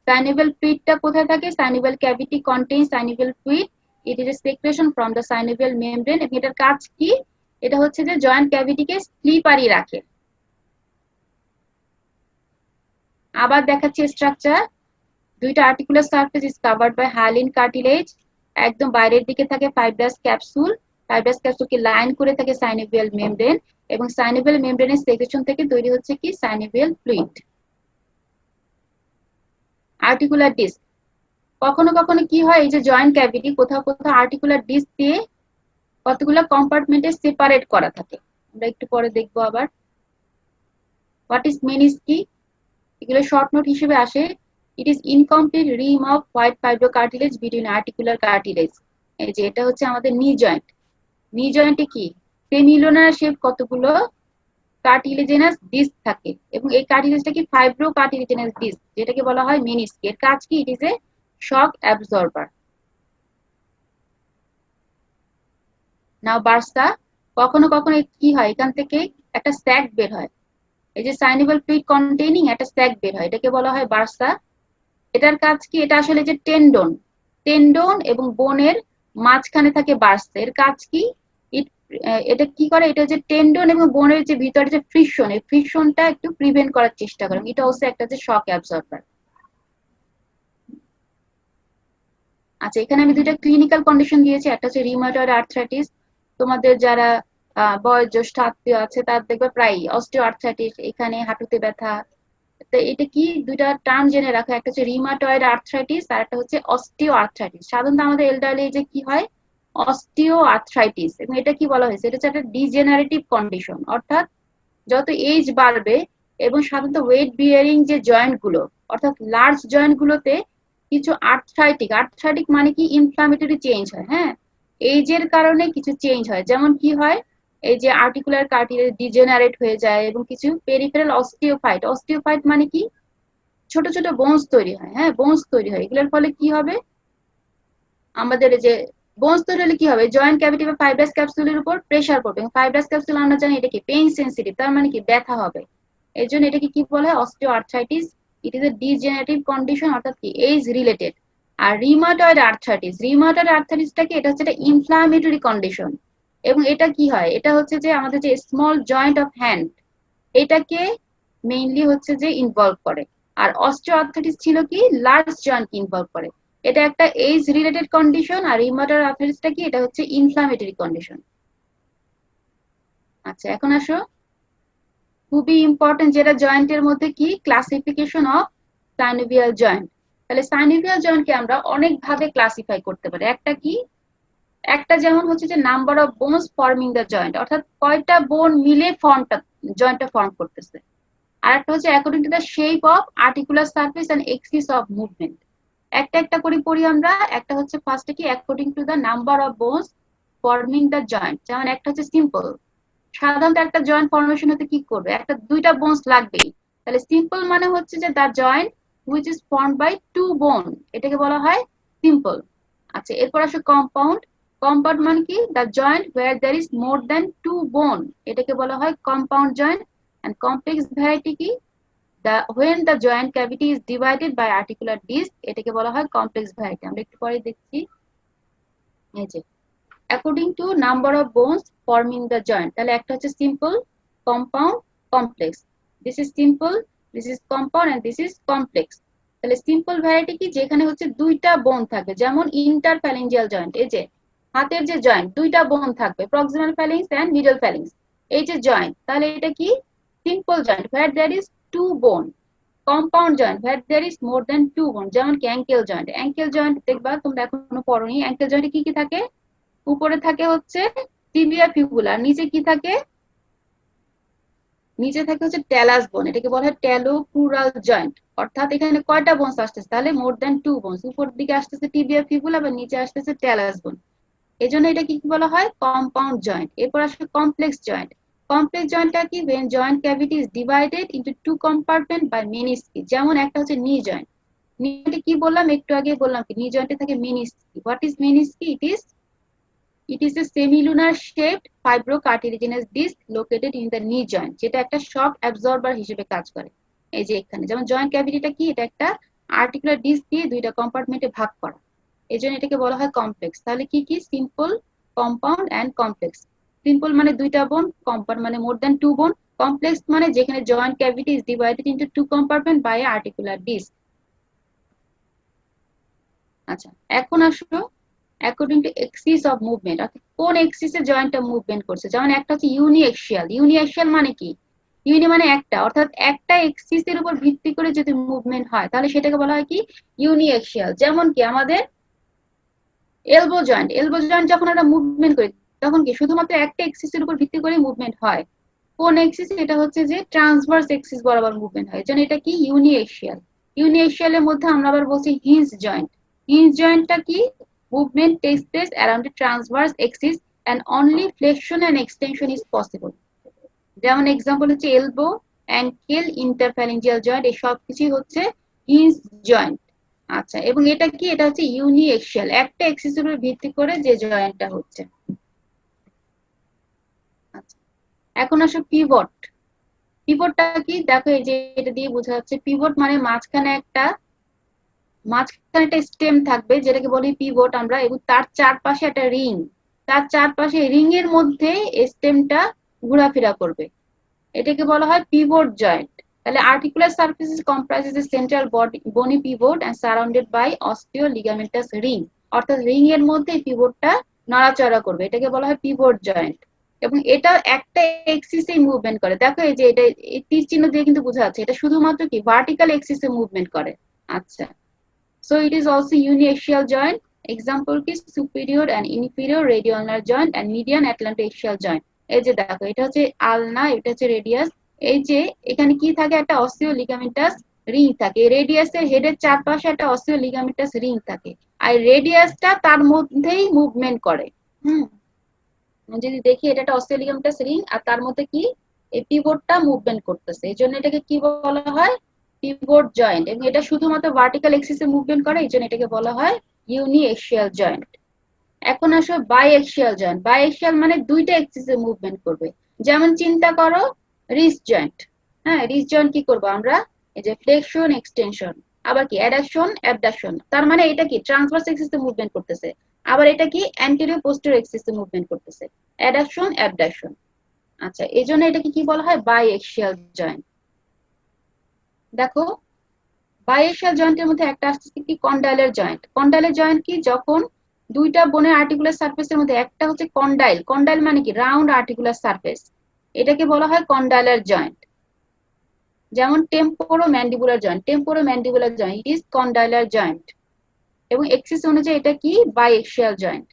Synovial fluid টা কোথায় থাকে? Synovial cavity contains synovial fluid. It is a secretion from the synovial membrane. এবং এটার কাজ কি? এটা হচ্ছে যে জয়েন্ট ক্যাভিটিকে স্লিপারি রাখে। আবার দেখাচ্ছি স্ট্রাকচার। দুইটা articular surface is covered by hyaline cartilage. একদম বাইরের দিকে থাকে ফাইব্রাস ক্যাপসুল। ফাইব্রাস ক্যাপসুলকে লাইন করে থাকে সাইনোভিয়াল মেমব্রেন, এবং সাইনোভিয়াল মেমব্রেনের সেক্রেশন থেকে তৈরি হচ্ছে কি? Synovial fluid. Articular disc. কখনো কখনো কি হয়? এই যে জয়েন্ট ক্যাভিটি কোথাও কোথাও আর্টিকুলার ডিস্ক দিয়ে কতগুলো কম্পার্টমেন্টে সেপারেট করা থাকে, আমরা একটু পরে দেখবো। আবার হোয়াট ইজ মেনিস কি? এগুলো শর্ট নোট হিসেবে আসে। It is incomplete Rim off white fibrocartilage between articular cartilage. এই যে এটা হচ্ছে আমাদের নি জয়েন্ট। নি জয়েন্টে কি? সেমিলোনার শেপ কতগুলো কার্টিলেজেনাস ডিস্ক থাকে, এবং এই কার্টিলেজটা কি? ফাইব্রো কার্টিলেজেনাস ডিস্ক, যেটাকে বলা হয় মেনিস্কি। এর কাজ কি? ইট is A shock absorber. Now Barca. কখনো কখনো কি হয়? এখান থেকে একটা স্যাক বের হয়। এই যে সাইনোভিয়াল ফ্লুইড কন্টেইনিং একটা স্যাক বের হয়, এটাকে বলা হয় বার্সা। এটার কাজ কি? এটা আসলে যে টেন্ডন, টেন্ডন এবং বোনের মাঝখানে থাকে বার্সা। এর কাজ কি? এটা কি করে? এটা যে টেন্ডন এবং বোনের যে ভিতরে যে ফ্রিকশন, এই ফ্রিকশনটা একটু প্রিভেন্ট করার চেষ্টা করে। এটা হচ্ছে একটা যে শক অ্যাবজর্বার। আচ্ছা, এখানে আমি দুইটা ক্লিনিক্যাল কন্ডিশন দিয়েছি। একটা হচ্ছে রিউমাটয়েড আর্থ্রাইটিস। তোমাদের যারা বয়োজ্যেষ্ঠ আত্মীয় আছে তার দেখবে প্রায় অস্টিও আর্থ্রাইটিস, এখানে হাঁটুতে ব্যথা। তো এটা কি? দুইটা টার্ম জেনে রাখো, একটা হচ্ছে রিউমাটয়েড আর্থ্রাইটিস আর একটা হচ্ছে অস্টিও আর্থ্রাইটিস। সাধারণত আমাদের এলডারলি এজে কি হয়? Osteo arthritis. এবং এটা কি বলা হয়েছে? এটা হচ্ছে একটা ডিজেনারেটিভ কন্ডিশন, অর্থাৎ যত এজ বাড়বে এবং সাধারণত ওয়েট বিয়ারিং যে জয়েন্ট গুলো অর্থাৎ লার্জ জয়েন্ট গুলোতে কিছু আর্থ্রাইটিক মানে কি? ইনফ্লামেটরি চেঞ্জ হয়। হ্যাঁ, এইজের কারণে কিছু চেঞ্জ হয়। যেমন কি হয়? এই যে আর্টিকুলার কার্টিলেজ ডিজেনারেট হয়ে যায়, এবং কিছু পেরিফেরাল অস্টিওফাইট। অস্টিওফাইট মানে কি? ছোট ছোট বোনস তৈরি হয়। হ্যাঁ, বোনস তৈরি হয়। এগুলোর ফলে কি হবে? আমাদের যে বোনস তৈরি হলে কি হবে? জয়েন্ট ক্যাভিটি বা ফাইব্রাস ক্যাপসুলের উপর প্রেসার পড়বে। ফাইব্রাস ক্যাপসুল আমরা জানি এটা কি? পেইন সেনসিটিভ, তার মানে কি? ব্যথা হবে। এর জন্য এটাকে কি বলা হয়? Osteoarthritis. It is a degenerative condition, অর্থাৎ কি? Age related. আর রিমাটয়েড আর্থ্রাইটিসটা কি, এটা হচ্ছে একটা ইনফ্লামেটরি কন্ডিশন, এবং এটা কি হয়, এটা হচ্ছে যে আমাদের যে স্মল জয়েন্ট অফ হ্যান্ড এটাকে মেইনলি হচ্ছে যে ইনভলভ করে। আর অস্টিওআর্থ্রাইটিস ছিল কি, লার্জ জয়েন্ট ইনভলভ করে। এটা একটা এজ রিলেটেড কন্ডিশন, আর রিউমাটয়েড আর্থ্রাইটিসটা কি, এটা হচ্ছে ইনফ্লামেটরি কন্ডিশন। আচ্ছা, এখন আসো খুবই ইম্পর্টেন্ট যেটা জয়েন্টের মধ্যে কি, ক্লাসিফিকেশন অফ সাইনোভিয়াল জয়েন্ট। তাহলে সাইনোভিয়াল জয়েন্টকে আমরা অনেক ভাবে ক্লাসিফাই করতে পারি। একটা কি, একটা যেমন হচ্ছে যে number of bones forming the joint, অর্থাৎ কয়টা বোন মিলে জয়েন্টটা ফর্ম করতেছে। আর একটা হচ্ছে according to the shape of articular surface and axis of movement. একটা একটা করে পড়ি আমরা। একটা হচ্ছে ফার্স্টে কি, according to the number of bones forming the joint. যেমন একটা হচ্ছে সিম্পল, সাধারণত একটা জয়েন্ট ফর্মেশন হতে কি করবে, একটা দুইটা বোনস লাগবেই। তাহলে সিম্পল মানে হচ্ছে যে the joint which is formed by two bone, এটাকে বলা হয় সিম্পল। আচ্ছা, এরপর আসে কম্পাউন্ড। কম্পাউন্ড মানে কি, the joint where there is more than two bone, এটাকে বলা হয় compound joint. And complex variety কি, when the joint cavity is divided by articular disc, এটাকে বলা হয় কমপ্লেক্স ভ্যারাইটি। আমরা একটু পরে দেখছি। এই যে according to number of bones forming the joint, তাহলে একটা হচ্ছে simple, compound, complex. This is simple, this is compound and this is complex. তাহলে সিম্পল ভ্যারাইটি কি, যেখানে হচ্ছে দুইটা বোন থাকবে, যেমন ইন্টারফ্যালেঞ্জিয়াল জয়েন্ট, এই যে হাতের যে জয়েন্ট দুইটা বোন থাকবে, প্রক্সিমাল ফ্যালিংস এন্ড মিডল ফ্যালিংস, এই যে জয়েন্ট, তাহলে এটা কি simple joint where there is two bone। Compound joint where there is more than two bone, যেমন কি অ্যাঙ্কেল জয়েন্ট। অ্যাঙ্কেল জয়েন্ট দেখবা তোমরা এখনো পড়োনি। অ্যাঙ্কেল জয়েন্টে কি কি থাকে, উপরে থাকে হচ্ছে টিবিয়া ফিবুলা, নিচে কি থাকে, নিচে থাকে হচ্ছে ট্যালাস বোন, এটাকে বলা হয় ট্যালোক্রুরাল জয়েন্ট। অর্থাৎ এখানে কয়টা বোনস আসতেছে, তাহলে মোর দ্যান টু বোনস। উপর দিকে আসতেছে টিবিয়া ফিবুলা, আবার নিচে আসতেছে ট্যালাস বোন, এই জন্য এটা কি বলা হয়, কম্পাউন্ড জয়েন্ট। এরপর আসলে কমপ্লেক্স জয়েন্ট। কমপ্লেক্স জয়েন্টটা কি, when joint cavity is divided into two compartment by menisci, যেমন একটা হচ্ছে নি জয়েন্ট। নি জয়েন্টে কি বললাম, একটু আগে বললাম কি, নি জয়েন্টে থাকে menisci. What is menisci, it is a semilunar shaped fibrocartilaginous disc located in the knee joint, যেটা একটা শক অ্যাবজর্বার হিসেবে কাজ করে। এই যে এখানে যেমন জয়েন্ট ক্যাভিটিটা কি, এটা একটা আর্টিকুলার ডিস্ক দিয়ে দুইটা কম্পার্টমেন্টে ভাগ করা, এই জন্য এটাকে বলা হয় কমপ্লেক্স। তাহলে কি কি, simple, compound and complex. Simple মানে দুইটা বোন, কম্পাউন্ড মানে more than two bone, complex মানে যেখানে joint cavity is divided into two compartment by articular disc. আচ্ছা, এখন আসো according to axis of movement, অর্থাৎ কোন এক্সিসে জয়েন্টটা মুভমেন্ট করছে। যেমন একটা হচ্ছে ইউনিএক্সিয়াল। ইউনিএক্সিয়াল মানে কি, ইউনি মানে একটা, অর্থাৎ একটা এক্সিসের উপর ভিত্তি করে যদি মুভমেন্ট হয় তাহলে সেটাকে বলা হয় কি, ইউনিএক্সিয়াল। যেমন কি আমাদের এলবো জয়েন্ট, এলবো জয়েন্ট যখন আমরা মুভমেন্ট করি তখন কি শুধুমাত্র একটা এক্সিসের উপর ভিত্তি করে মুভমেন্ট হয়। কোন এক্সিস, এটা হচ্ছে যে ট্রান্সভার্স এক্সিস বরাবর মুভমেন্ট হয়, এজন্য এটা কি ইউনিএক্সিয়াল। ইউনিএক্সিয়ালের মধ্যে আমরা আবার বলছি হিঞ্জ জয়েন্ট। হিঞ্জ জয়েন্টটা কি, movement takes place around the transverse axis and only flexion and extension is possible। যেমন এক্সাম্পল হচ্ছে এলবো, অ্যাঙ্কেল, ইন্টারফ্যালেঞ্জিয়াল জয়েন্ট, এই সব কিছুই হচ্ছে হিঞ্জ জয়েন্ট। আচ্ছা, এবং এটা কি, এটা হচ্ছে ইউনিএক্সিয়াল, একটা এক্সিসের উপর ভিত্তি করে যে জয়েন্টটা হচ্ছে। আচ্ছা, এখন আসো পিভট। পিভটটা কি, দেখো এই যে এটা দিয়ে বোঝা যাচ্ছে। পিভট মানে মাঝখানে একটা স্টেম থাকবে যেটাকে বলি পিভট আমরা, এবং তার চারপাশে একটা রিং, তার চারপাশে রিং এর মধ্যে স্টেমটা ঘোরাফেরা করবে, এটাকে বলা হয় পিভট জয়েন্ট। তাহলে articular surfaces comprises a central bony pivot and surrounded by osteoligamentous ring, অর্থাৎ রিং এর মধ্যে পিভটটা নড়াচড়া করবে, এটাকে বলা হয় পিভট জয়েন্ট। এবং এটা একটা এক্সিসে মুভমেন্ট করে। দেখো এই যে এটা তীর চিহ্ন দিয়ে কিন্তু বোঝা যাচ্ছে এটা শুধুমাত্র কি ভার্টিক্যাল এক্সিসে মুভমেন্ট করে। আচ্ছা, so it is also uniaxial joint। example কি, superior and inferior radioulnar joint and median atlantoaxial joint। এই যে দেখো এটা হচ্ছে আলনা, এটা হচ্ছে রেডিয়াস। এই যে এখানে কি থাকে, একটা অস্টিও লিগামেন্টাস রিং থাকে, রেডিয়াসের হেডের চারপাশে একটা অস্টিও লিগামেন্টাস রিং থাকে, আর রেডিয়াসটা তার মধ্যেই মুভমেন্ট করে। হুম, যদি দেখি এটা একটা অস্টিও লিগামেন্টাস রিং, আর তার মধ্যে কি এই পিভটটা মুভমেন্ট করতেছে, এই জন্য এটাকে কি বলা হয়, পিভট জয়েন্ট। এবং এটা শুধুমাত্র ভার্টিক্যাল এক্সিসে মুভমেন্ট করে, এই জন্য এটাকে বলা হয় ইউনিএক্সিয়াল জয়েন্ট। এখন আসো বাইএক্সিয়াল জয়েন্ট। বাইএক্সিয়াল মানে দুইটা এক্সিসে মুভমেন্ট করবে। যেমন চিন্তা করো রিস্ট জয়েন্ট। হ্যাঁ, রিস্ট জয়েন্ট কি করবো আমরা, এই যে ফ্লেকশন, এক্সটেনশন, আবার কি অ্যাডাকশন অ্যাবডাকশন, তার মানে এটা কি ট্রান্সভার্স এক্সিসে মুভমেন্ট করতেছে, আবার এটা কি অ্যান্টেরিয়র পোস্টেরিয়র এক্সিসে মুভমেন্ট করতেছে, অ্যাডাকশন অ্যাবডাকশন। আচ্ছা, এই জন্য এটাকে কি বলা হয় বাই এক্সিয়াল জয়েন্ট। দেখো বাই এক্সিয়াল জয়েন্টের মধ্যে একটা আসছে কি কন্ডাইলের জয়েন্ট। কন্ডাইলের জয়েন্ট কি, যখন দুইটা বোনের আর্টিকুলার সারফেসের মধ্যে একটা হচ্ছে কন্ডাইল, কন্ডাইল মানে কি রাউন্ড আর্টিকুলার সারফেস, এটাকে বলা হয় কন্ডাইলার জয়েন্ট। যেমন temporomandibular joint, temporomandibular joint it is condylar joint, এবং এক্সিস অনুযায়ী এটা কি বাই এক্সিয়াল জয়েন্ট।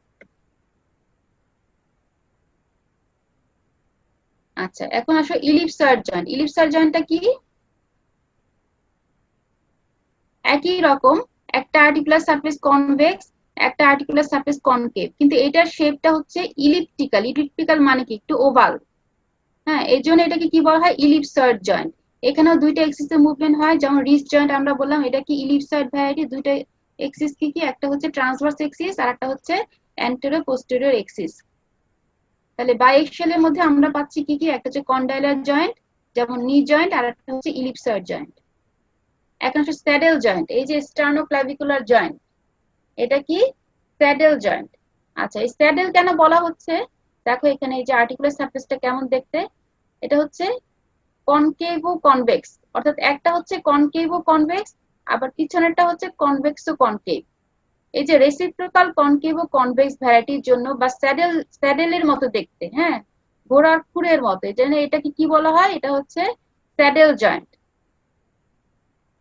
আচ্ছা, এখন আসো ইলিপসয়েড জয়েন্ট। ইলিপসয়েড জয়েন্টটা কি, একই রকম, একটা আর্টিকুলার সারফেস কনভেক্স, একটা আর্টিকুলার সারফেস কনকেভ, কিন্তু এটার শেপটা হচ্ছে ইলিপ্টিক্যাল। ইলিপ্টিক্যাল মানে কি একটু ওভাল। হ্যাঁ, এই জন্য এটাকে কি বলা হয় ইলিপসয়েড জয়েন্ট। এখানেও দুইটা এক্সিসে মুভমেন্ট হয়, যেমন রিস্ট জয়েন্ট আমরা বললাম এটা কি ইলিপসয়েড ভ্যারাইটি। দুইটা এক্সিস কি কি, একটা হচ্ছে ট্রান্সভার্স এক্সিস আর একটা হচ্ছে অ্যান্টেরিয়র পোস্টেরিয়র এক্সিস। তাহলে বাইএক্সিয়ালের মধ্যে আমরা পাচ্ছি কি কি, একটা হচ্ছে কন্ডাইলার জয়েন্ট যেমন নি জয়েন্ট, আর একটা হচ্ছে ইলিপসয়েড জয়েন্ট। এখন হচ্ছে স্যাডেল জয়েন্ট, এই যে স্টার্নোক্লাভিকুলার জয়েন্ট, এটা কি স্যাডেল জয়েন্ট। আচ্ছা, এই স্যাডেল কেন বলা হচ্ছে, দেখো এখানে এই যে আর্টিকুলার সারফেসটা কেমন দেখতে, এটা হচ্ছে কনকেভো কনভেক্স, অর্থাৎ একটা হচ্ছে কনকেভো কনভেক্স, আবার পিছনেরটা হচ্ছে কনভেক্সো কনকেভ। এই যে রেসিপ্রোকাল কনকেভ ও কনভেক্স ভ্যারাইটির জন্য বা স্যাডেলের মতো দেখতে, হ্যাঁ ঘোড়ার খুরের মতো, এই জন্য এটাকে কি বলা হয়, এটা হচ্ছে স্যাডেল জয়েন্ট।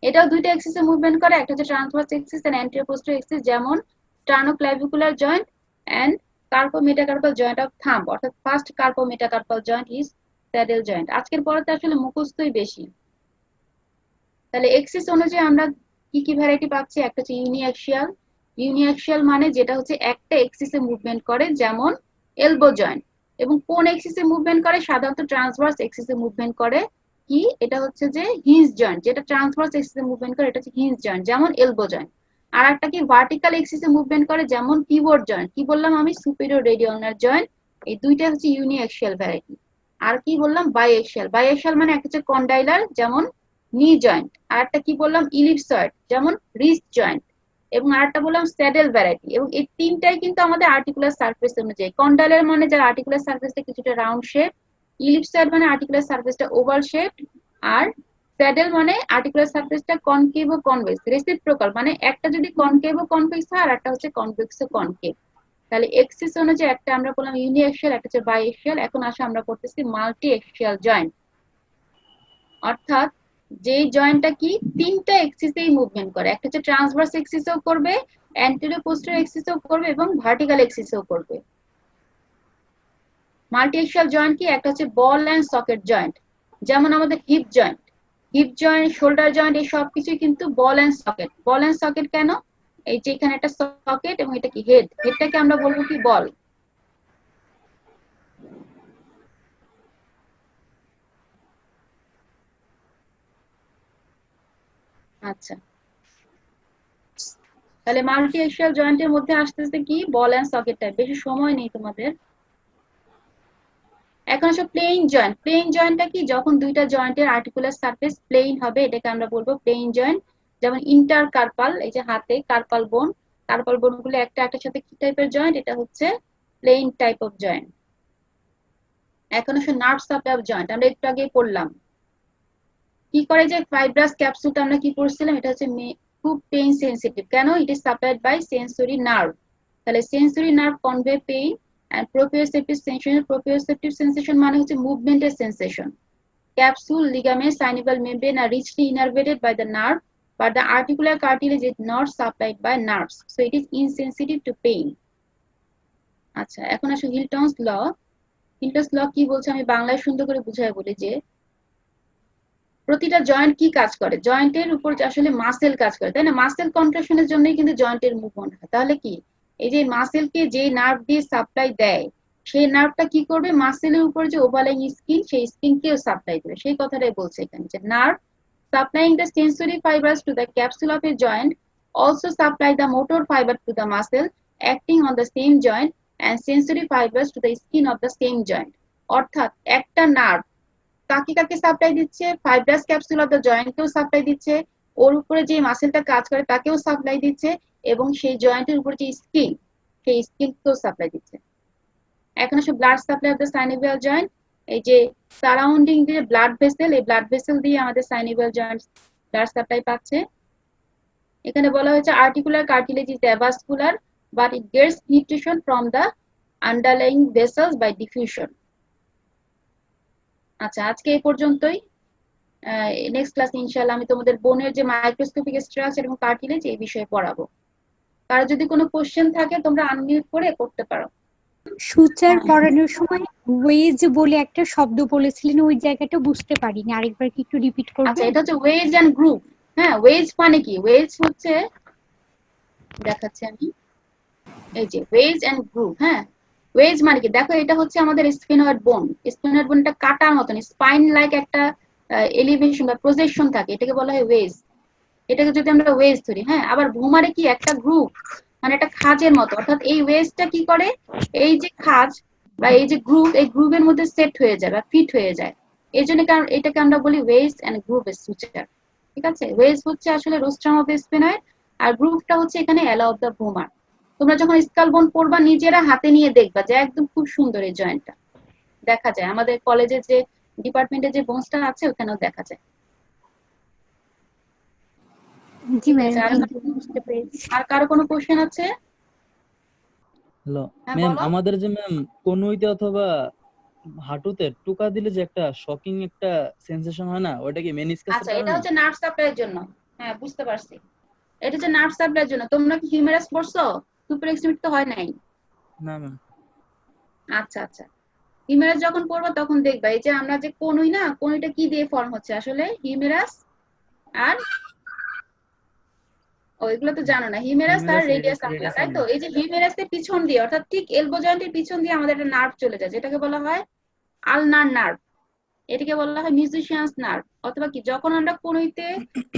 এটাও দুইটা এক্সিসে মুভমেন্ট করে, একটা হচ্ছে transverse axis and anterior posterior axis, যেমন sternoclavicular joint and carpometacarpal joint of thumb, অর্থাৎ first carpometacarpal joint is saddle joint. আজকের পড়াতে আসলে মুখস্থই বেশি। তাহলে এক্সিস অনুযায়ী আমরা কি কি ভ্যারাইটি পাচ্ছি, একটা হচ্ছে ইউনিঅ্যাক্সিয়াল। ইউনিঅ্যাক্সিয়াল মানে যেটা হচ্ছে একটা এক্সিসে মুভমেন্ট করে, যেমন এলবো জয়েন্ট। এবং কোন এক্সিসে মুভমেন্ট করে, সাধারণত ট্রান্সভার্স এক্সিসে মুভমেন্ট করে, কি এটা হচ্ছে যে হিঞ্জ জয়েন্ট, যেটা ট্রান্সভার্স এক্সিসে মুভমেন্ট করে এটা হচ্ছে হিঞ্জ জয়েন্ট, যেমন এলবো জয়েন্ট। আর একটা কি ভার্টিক্যাল এক্সিসে মুভমেন্ট করে, যেমন পিভট জয়েন্ট। কি বললাম আমি, সুপিরিয়র রেডিওলার জয়েন্ট। এই দুইটা হচ্ছে ইউনিঅ্যাক্সিয়াল ভ্যারাইটি। আর কি বললাম, বাইএক্সিয়াল। বাইএক্সিয়াল মানে একটা হচ্ছে কন্ডাইলার, যেমন নি জয়েন্ট, আর একটা কি বললাম ইলিপসয়েড, যেমন রিস্ট জয়েন্ট, এবং আরেকটা বললাম স্যাডেল ভ্যারাইটি। এবং এই তিনটাই কিন্তু আমাদের আর্টিকুলার সারফেস অনুযায়ী। কন্ডাইলার মানে যার আর্টিকুলার সারফেসটা কিছুটা রাউন্ড শেপ, ইলিপসয়েড মানে আর্টিকুলার সারফেসটা ওভাল শেপ, আর স্যাডেল মানে আর্টিকুলার সারফেসটা কনকেভ ও কনভেক্স। রেসিপ্রোকাল মানে একটা যদি কনকেভ ও কনভেক্স হয় আর একটা হচ্ছে কনভেক্স ও কনকেভ। তাহলে এক্সিস অনুযায়ী একটা আমরা বললাম ইউনিঅ্যাক্সিয়াল, একটা হচ্ছে বাইএক্সিয়াল। এখন আসে আমরা করতেছি মাল্টি এক্সিয়াল জয়েন্ট, অর্থাৎ যেই জয়েন্টটা কি তিনটা এক্সিসেই মুভমেন্ট করে, একটা হচ্ছে ট্রান্সভার্স এক্সিসেও করবে, অ্যান্টেরিয়র পোস্টেরিয়র এক্সিসেও করবে, এবং ভার্টিক্যাল এক্সিসেও করবে। মাল্টি এক্সিয়াল জয়েন্ট কি, একটা হচ্ছে বল এন্ড সকেট জয়েন্ট, যেমন আমাদের hip joint, hip joint, shoulder joint, এই সব কিছুই কিন্তু ball and socket. Ball and socket কেন, এই যে এখানে একটা সকেট এবং এটা কি হেড, হেডটাকে আমরা বলবো কি বল। আচ্ছা, তাহলে মাল্টি এক্সিয়াল জয়েন্টের মধ্যে আসতেছে কি বল এন্ড সকেট টাইপ। বেশি সময় নেই তোমাদের। এখন আসো প্লেইন জয়েন্ট। প্লেইন জয়েন্টটা কি, যখন দুইটা জয়েন্টের আর্টিকুলার সারফেস প্লেইন হবে এটাকে আমরা বলবো প্লেইন জয়েন্ট। যেমন ইন্টার কার্পাল, এই যে হাতে কার্পাল বোন, কার্পাল বোন গুলো একটা একটার সাথে কি টাইপের জয়েন্ট, এটা হচ্ছে প্লেইন টাইপ অফ জয়েন্ট। এখন আসো নার্ভ সাপ্লাই অফ জয়েন্ট, আমরা একটু আগে পড়লাম কি করে, যে ফাইব্রাস ক্যাপসুলটা আমরা কি পড়ছিলাম, এটা হচ্ছে খুব পেইন সেনসিটিভ। কেন, it is supplied by sensory nerve. তাহলে sensory nerve convey pain and proprioceptive sensation. Proprioceptive sensation মানে হচ্ছে মুভমেন্টের sensation. Capsule, ligaments, synovial membrane are richly innervated by the nerve, but the articular cartilage is not supplied by nerves, so it is insensitive to pain. আচ্ছা, এখন আসো হিলটনস ল। হিলটনস ল কি বলছে আমি বাংলায় সুন্দর করে বুঝাই বলি, যে প্রতিটা জয়েন্ট কি কাজ করে, জয়েন্টের উপর আসলে মাসেল কাজ করে, তাই না? মাসেল কন্ট্রাকশনের জন্যই কিন্তু জয়েন্টের মুভমেন্ট হয়। তাহলে কি, এই যে মাসেলকে যে নার্ভ দিয়ে সাপ্লাই দেয়, সেই নার্ভটা কি করবে, মাসেলের উপর যে ওভারলাইং স্কিন, সেই স্কিনকেও সাপ্লাই দেবে। সেই কথাটাই বলছে এখানে, যে nerve supplying the sensory fibres to the capsule of A joint also supply the motor fiber to the muscle acting on the same joint and sensory fibers to the skin of the same joint. অর্থাৎ একটা nerve কাকে কাকে supply দিচ্ছে, fibrous capsule of the জয়েন্টকেও supply দিচ্ছে, ওর উপরে যে মাসেলটা কাজ করে তাকেও সাপ্লাই দিচ্ছে, এবং সেই জয়েন্টের উপরে যে স্কিন, সেই স্কিনকেও সাপ্লাই দিচ্ছে। এখন আসলে blood supply of the synovial joint, এই যে সারাউন্ডিং যে ব্লাড ভেসেল, এই ব্লাড ভেসেল দিয়ে আমাদের সাইনোভিয়াল জয়েন্ট ব্লাড সাপ্লাই পাচ্ছে। এখানে বলা হয়েছে articular cartilage is avascular but it gets nutrition from the underlying vessels by diffusion. আচ্ছা, আজকে এই পর্যন্তই। নেক্সট ক্লাস ইনশাআল্লাহ আমি তোমাদের বোনের যে মাইক্রোস্কোপিক স্ট্রাকচার এবং কার্টিলেজ এই বিষয়ে পড়াবো। কারো যদি কোনো কোশ্চেন থাকে তোমরা আনমিউট করে করতে পারো। সূচার পড়ানোর সময় ওয়েজ বলে একটা শব্দ বলেছিলেন, ওই জায়গাটা বুঝতে পারিনি, আরেকবার কি একটু রিপিট করবেন? আচ্ছা, এটা হচ্ছে ওয়েজ এন্ড গ্রুপ। হ্যাঁ, ওয়েজ মানে কি? ওয়েজ হচ্ছে, দেখাচ্ছি আমি, এই যে ওয়েজ এন্ড গ্রুপ। হ্যাঁ, ওয়েজ মানে কি? দেখো, এটা হচ্ছে আমাদের স্পিনয়েড বোন। স্পিনয়েড বোনটা কাটার মতন স্পাইন লাইক একটা এলিভেশন বা প্রজেকশন থাকে, এটাকে বলা হয় ওয়েজ। এটাকে যদি আমরা ওয়েজ ধরি, হ্যাঁ, আবার ভূমারে কি একটা গ্রুপ, মানে একটা খাঁজের মতো। অর্থাৎ এই ওয়েজটা কি করে, এই যে খাঁজ বা এই যে গ্রুপ, এই গ্রুপের মধ্যে সেট হয়ে যায় বা ফিট হয়ে যায়। এই জন্য এটাকে আমরা বলি ওয়েজ এন্ড গ্রুপ স্ট্রাকচার। ঠিক আছে, ওয়েজ হচ্ছে আসলে রোস্ট্রাম অফ দ্য স্পিনয়েড, আর গ্রুপটা হচ্ছে এখানে অ্যালা অফ দ্য ভূমার। তোমরা যখন স্কাল বোন পড়বা নিজেরা হাতে নিয়ে দেখবা যে একদম খুব সুন্দর এই জয়েন্টটা দেখা যায়। আমাদের কলেজে যে ডিপার্টমেন্টে যে বোনসটা আছে ওখানেও দেখা যায়। জি ম্যাম, বুঝতে পেরেছি। আর কারো কোনো কোশ্চেন আছে? হ্যালো হ্যাঁ, ম্যাম, বলো। আমাদের যে ম্যাম কনুইতে অথবা হাঁটুতে টোকা দিলে যে একটা শকিং একটা সেন্সেশন হয় না, ওটা কি মেনিসকাসের আচ্ছা, এটা কারণে? হচ্ছে নার্ভ সাপ্লাইয়ের জন্য। হ্যাঁ, বুঝতে পারছি। এটা হচ্ছে নার্ভ সাপ্লাইয়ের জন্য। তোমরা কি হিউমেরাস পড়ছো? সুপার এক্সিমিট তো হয় নাই। না ম্যাম। আচ্ছা আচ্ছা, হিউমেরাস যখন পড়বা তখন দেখবা এই যে আমরা যে কনুই না, কনুইটা কি দিয়ে ফর্ম হচ্ছে আসলে? হিউমেরাস আর ওইগুলো তো জানো না, হিউমেরাস আর হিউমেরাস রেডিয়াস আঙ্গুলা, রেডিয়াস তাই তো? এই যে হিউমেরাসের পিছন দিয়ে, অর্থাৎ ঠিক এলবো জয়েন্টের পিছন দিয়ে আমাদের একটা নার্ভ চলে যায়, যেটাকে বলা হয় আলনার নার্ভ। এটাকে বলা হয় মিউজিশিয়ানস নার্ভ। অথবা কি, যখন আমরা কনুইতে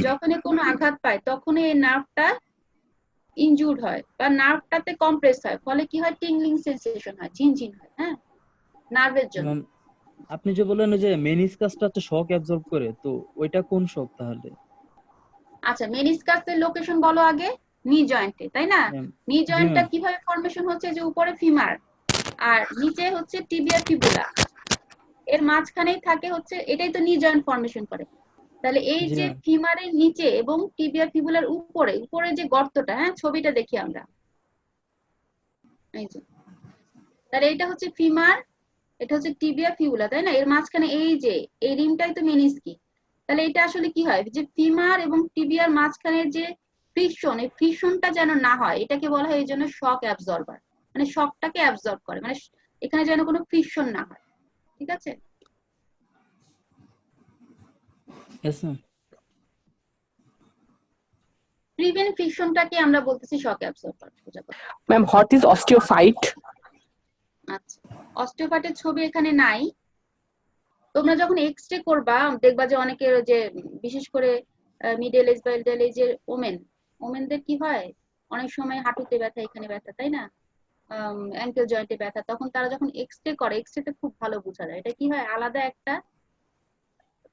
যখনই কোনো আঘাত পাই তখনই এই নার্ভটা ইনজুর্ড হয় বা নার্ভটাতে কম্প্রেস হয়, ফলে কি হয়, টিংলিং সেন্সেশন হয়, ঝিনঝিন হয়। হ্যাঁ, নার্ভের জন্য। ম্যাম, আপনি যে বললেন যে মেনিসকাসটা হচ্ছে শক অ্যাবজর্ব করে, তো ওইটা কোন শক তাহলে? আচ্ছা, মেনিসকাসের লোকেশন বলো আগে। নি জয়েন্টে, তাই না? ম্যাম নি জি জয়েন্টটা ম্যাম। কিভাবে ফর্মেশন হচ্ছে, যে উপরে ফিমার আর নিচে হচ্ছে টিবিয়া ফিবুলা, এর মাঝখানেই থাকে হচ্ছে, এটাই তো নি জয়েন্ট ফর্মেশন করে। তাহলে এই জি যে ম্যাম। ফিমারের নিচে এবং টিবিয়া ফিবুলার উপরে, উপরে যে গর্তটা, হ্যাঁ, ছবিটা দেখি আমরা, এই যে, তাহলে এটা হচ্ছে ফিমার, এটা হচ্ছে টিবিয়া ফিবুলা, তাই না? এর মাঝখানে এই যে এই রিমটাই তো মেনিস্কি। তাহলে এটা আসলে কি হয়, যে ফিমার এবং টিবিয়ার মাঝখানে যে ফ্রিকশন, এই ফ্রিকশনটা যেন না হয়, এটাকে বলা হয় এই জন্য শক অ্যাবজর্বার। মানে শকটাকে অ্যাবজর্ব করে, মানে এখানে যেন কোনো ফ্রিকশন না হয়। ঠিক আছে, ইয়েস ম্যাম। প্রিভেন্ট ফ্রিকশনটাকে আমরা বলতেছি shock absorber. Ma'am, what is osteophyte? আচ্ছা, অস্টিওফাইটের ছবি এখানে নাই। তোমরা যখন এক্স-রে করবা দেখবা যে অনেকের যে বিশেষ করে মিডল এজ বা এল্ডার এজের ওমেনদের কি হয়, অনেক সময় হাঁটুতে ব্যথা, এখানে ব্যথা, তাই না? অ্যাঙ্কেল জয়েন্টে ব্যথা, তখন তারা যখন এক্স-রে করে, এক্স-রেতে খুব ভালো বোঝা যায় এটা কি হয়, আলাদা একটা,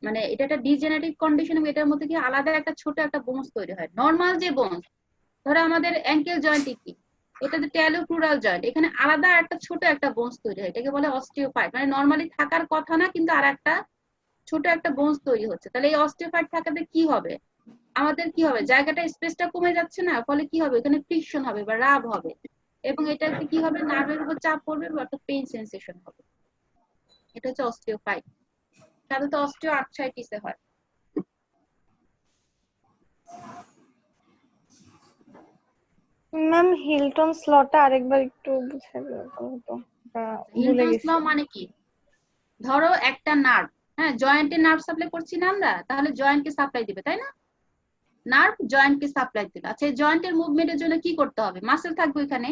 মানে এটা একটা ডিজেনারেটিভ কন্ডিশন, এবং এটার মধ্যে কি আলাদা একটা ছোট একটা বোনস তৈরি হয়। নর্মাল যে বোনস, ধরো আমাদের অ্যাঙ্কেল জয়েন্ট কি, এটা তো ট্যালোক্লুরাল জয়েন্ট, এখানে আলাদা একটা ছোট একটা বোনস তৈরি হয়, এটাকে বলে অস্টিওফাইট। মানে নর্মালি থাকার কথা না, কিন্তু আর একটা ছোট একটা বোনস তৈরি হচ্ছে। তাহলে এই অস্টিওফাইট থাকাতে কি হবে, আমাদের কি হবে, জায়গাটা স্পেসটা কমে যাচ্ছে না, ফলে কি হবে, এখানে ফ্রিকশন হবে বা রাব হবে, এবং এটাতে কি হবে, নার্ভের উপর চাপ পড়বে বা একটা পেইন সেন্সেশন হবে। এটা হচ্ছে অস্টিওফাইট। সাধারণত অস্টিও আর্থ্রাইটিসে হয়। ম্যাম, হিলটন স্লটা আরেকবার একটু বুঝিয়ে বলতে হতো, ভুলে হিলটনস ল গেছি। মানে কি, ধরো একটা নার্ভ, হ্যাঁ, জয়েন্টে নার্ভ সাপ্লাই করছি না আমরা, তাহলে জয়েন্টকে সাপ্লাই দিবে, তাই না? নার্ভ জয়েন্টকে সাপ্লাই দিল। আচ্ছা, এই জয়েন্টের মুভমেন্টের জন্য কি করতে হবে, মাসেল থাকবে এখানে,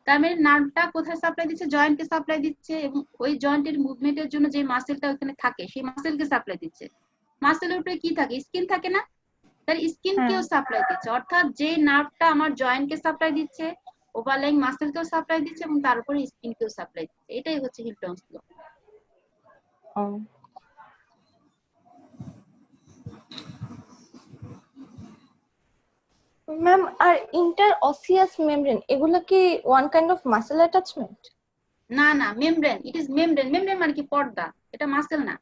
তার মানে নার্ভটা কোথায় সাপ্লাই দিচ্ছে, জয়েন্টকে সাপ্লাই দিচ্ছে, এবং ওই জয়েন্টের মুভমেন্টের জন্য যে মাসেলটা ওখানে থাকে সেই মাসেলকে সাপ্লাই দিচ্ছে। মাসেলের উপরে কি থাকে, স্কিন থাকে না? তার স্কিনকেও সাপ্লাই দিচ্ছে, অর্থাৎ যে নার্ভটা আমার জয়েন্টকে সাপ্লাই দিচ্ছে, ওভারলাইং মাসেলকেও সাপ্লাই দিচ্ছে, এবং তার উপরে স্কিনকেও সাপ্লাই দিচ্ছে। এটাই হচ্ছে হিলটনস ল। ম্যাম আর ইন্টার অসিয়াস মেমব্রেন এগুলা কি one kind of muscle attachment? না না, membrane, it is membrane. Membrane মানে কি পর্দা, এটা মাসেল না।